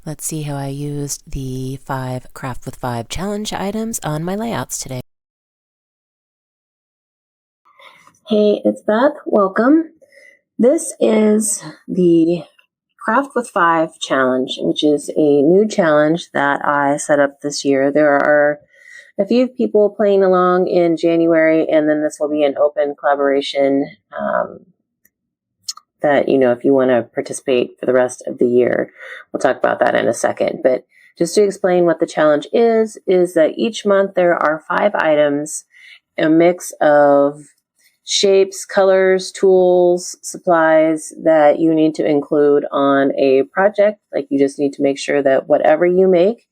Let's see how I used the 5 Craft with 5 challenge items on my layouts today. Hey, it's Beth. Welcome. This is the Craft with 5 challenge, which is a new challenge that I set up this year. There are a few people playing along in January, and then this will be an open collaboration that, if you want to participate for the rest of the year. We'll talk about that in a second. But just to explain what the challenge is that each month there are 5 items, a mix of shapes, colors, tools, supplies that you need to include on a project. Like, you just need to make sure that whatever you make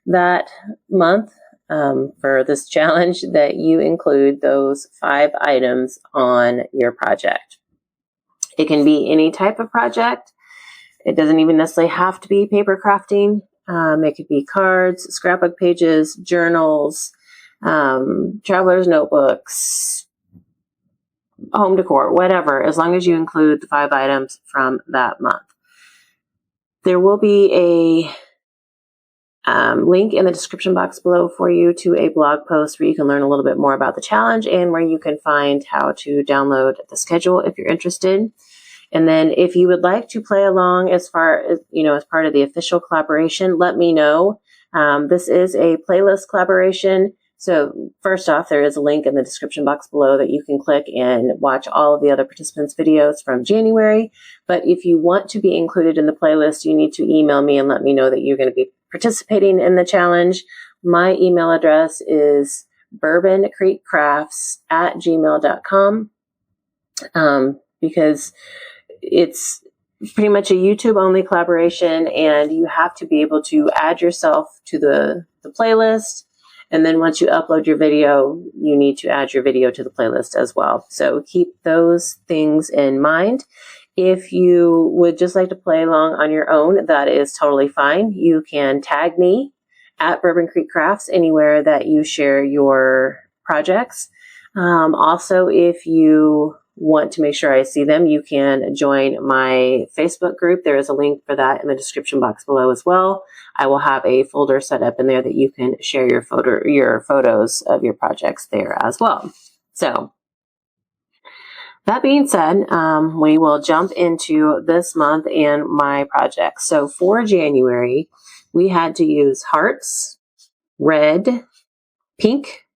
that month for this challenge, that you include those 5 items on your project. It can be any type of project. It doesn't even necessarily have to be paper crafting. It could be cards, scrapbook pages, journals, traveler's notebooks, home decor, whatever, as long as you include the 5 items from that month. There will be a link in the description box below for you to a blog post where you can learn a little bit more about the challenge and where you can find how to download the schedule if you're interested. And then if you would like to play along as far as, as part of the official collaboration, let me know. This is a playlist collaboration. So first off, there is a link in the description box below that you can click and watch all of the other participants' videos from January. But if you want to be included in the playlist, you need to email me and let me know that you're going to be participating in the challenge. My email address is bourboncreekcrafts@gmail.com because it's pretty much a YouTube only collaboration, and you have to be able to add yourself to the playlist. And then once you upload your video, you need to add your video to the playlist as well. So keep those things in mind. If you would just like to play along on your own, that is totally fine. You can tag me at Bourbon Creek Crafts anywhere that you share your projects. Also, if you want to make sure I see them, you can join my Facebook group. There is a link for that in the description box below as well. I will have a folder set up in there that you can share your photos of your projects there as well. So that being said, we will jump into this month and my projects. So for January, we had to use hearts, red, pink,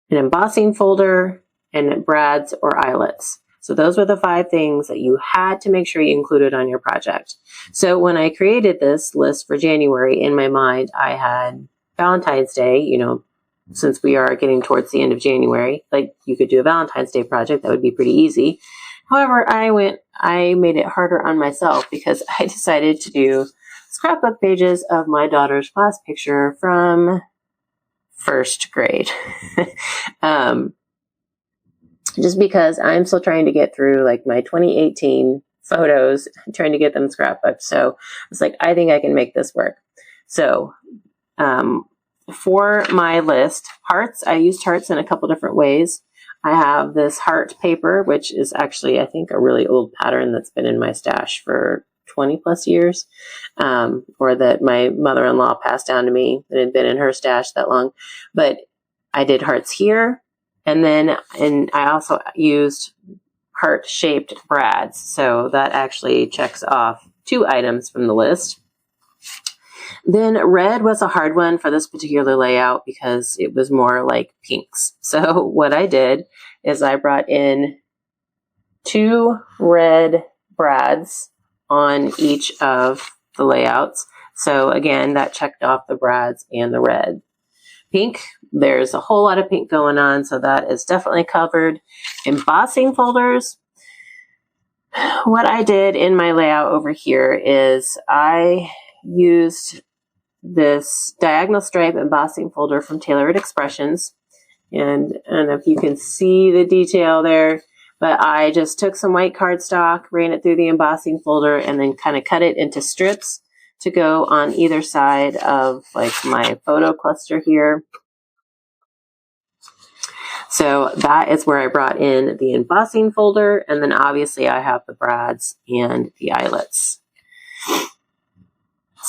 an embossing folder, and brads or eyelets. So those were the 5 things that you had to make sure you included on your project. So when I created this list for January, in my mind, I had Valentine's Day, since we are getting towards the end of January, like you could do a Valentine's Day project, that would be pretty easy. However, I made it harder on myself because I decided to do scrapbook pages of my daughter's class picture from 1st grade. Just because I'm still trying to get through like my 2018 photos, trying to get them scrapbooked. So it's like, I think I can make this work. So for my list, hearts, I used hearts in a couple different ways. I have this heart paper, which is actually, I think, a really old pattern that's been in my stash for 20 plus years, or that my mother-in-law passed down to me that had been in her stash that long. But I did hearts here. And I also used heart-shaped brads. So that actually checks off 2 items from the list. Then red was a hard one for this particular layout because it was more like pinks. So what I did is I brought in 2 red brads on each of the layouts. So again, that checked off the brads and the red. Pink, there's a whole lot of pink going on, so that is definitely covered. Embossing folders. What I did in my layout over here is I used this diagonal stripe embossing folder from Tailored Expressions. And I don't know if you can see the detail there, but I just took some white cardstock, ran it through the embossing folder, and then kind of cut it into strips to go on either side of like my photo cluster here. So that is where I brought in the embossing folder, and then obviously I have the brads and the eyelets.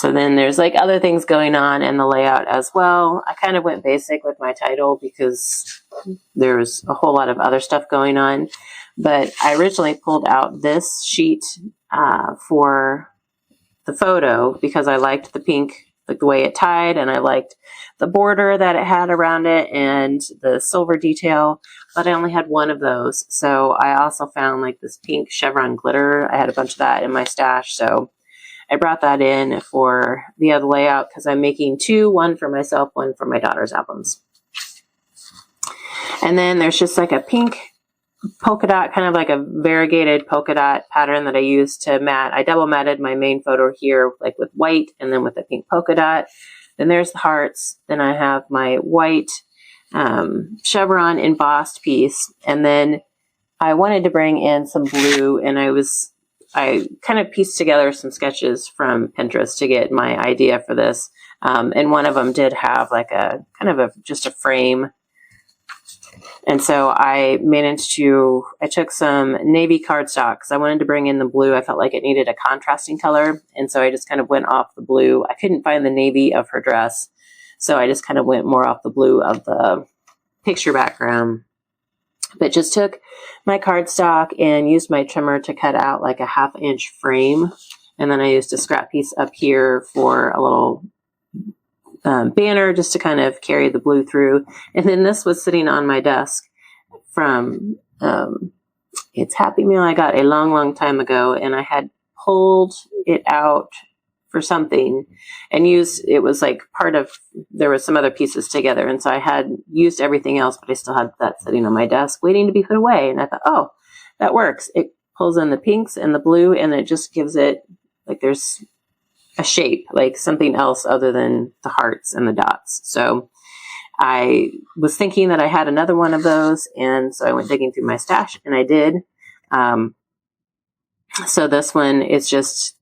So then there's like other things going on in the layout as well. I kind of went basic with my title because there's a whole lot of other stuff going on. But I originally pulled out this sheet for the photo because I liked the pink, like the way it tied, and I liked the border that it had around it and the silver detail, but I only had one of those. So I also found like this pink chevron glitter. I had a bunch of that in my stash, so I brought that in for the other layout because I'm making two, one for myself, one for my daughter's albums. And then there's just like a pink polka dot, kind of like a variegated polka dot pattern that I used to matte. I double matted my main photo here, like with white and then with a pink polka dot. Then there's the hearts. Then I have my white chevron embossed piece. And then I wanted to bring in some blue, and I kind of pieced together some sketches from Pinterest to get my idea for this. And one of them did have like a kind of just a frame. And so I took some navy cardstock because I wanted to bring in the blue. I felt like it needed a contrasting color. And so I just kind of went off the blue. I couldn't find the navy of her dress. So I just kind of went more off the blue of the picture background. But just took my cardstock and used my trimmer to cut out like a 1/2 inch frame. And then I used a scrap piece up here for a little banner just to kind of carry the blue through. And then this was sitting on my desk from it's Happy Meal I got a long, long time ago. And I had pulled it out for something and it was like there was some other pieces together. And so I had used everything else, but I still had that sitting on my desk waiting to be put away. And I thought, oh, that works. It pulls in the pinks and the blue, and it just gives it like there's a shape, like something else other than the hearts and the dots. So I was thinking that I had another one of those. And so I went digging through my stash, and I did. So this one is just,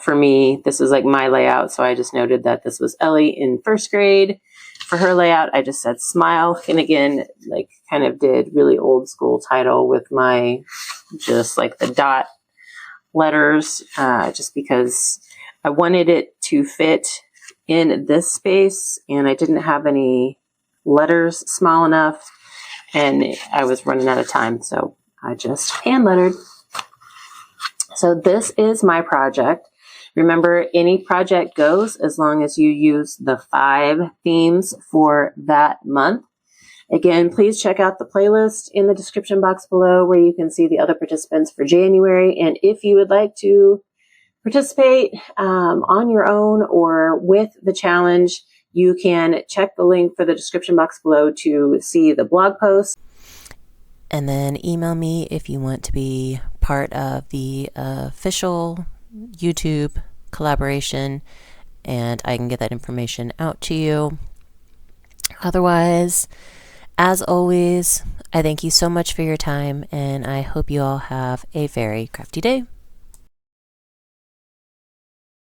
for me, this is like my layout. So I just noted that this was Ellie in 1st grade. For her layout, I just said smile. And again, like kind of did really old school title with my, just like the dot letters, just because I wanted it to fit in this space and I didn't have any letters small enough and I was running out of time. So I just hand lettered. So this is my project. Remember, any project goes as long as you use the 5 themes for that month. Again, please check out the playlist in the description box below where you can see the other participants for January. And if you would like to participate on your own or with the challenge, you can check the link for the description box below to see the blog post. And then email me if you want to be part of the official YouTube collaboration, and I can get that information out to you. Otherwise, as always, I thank you so much for your time, and I hope you all have a very crafty day.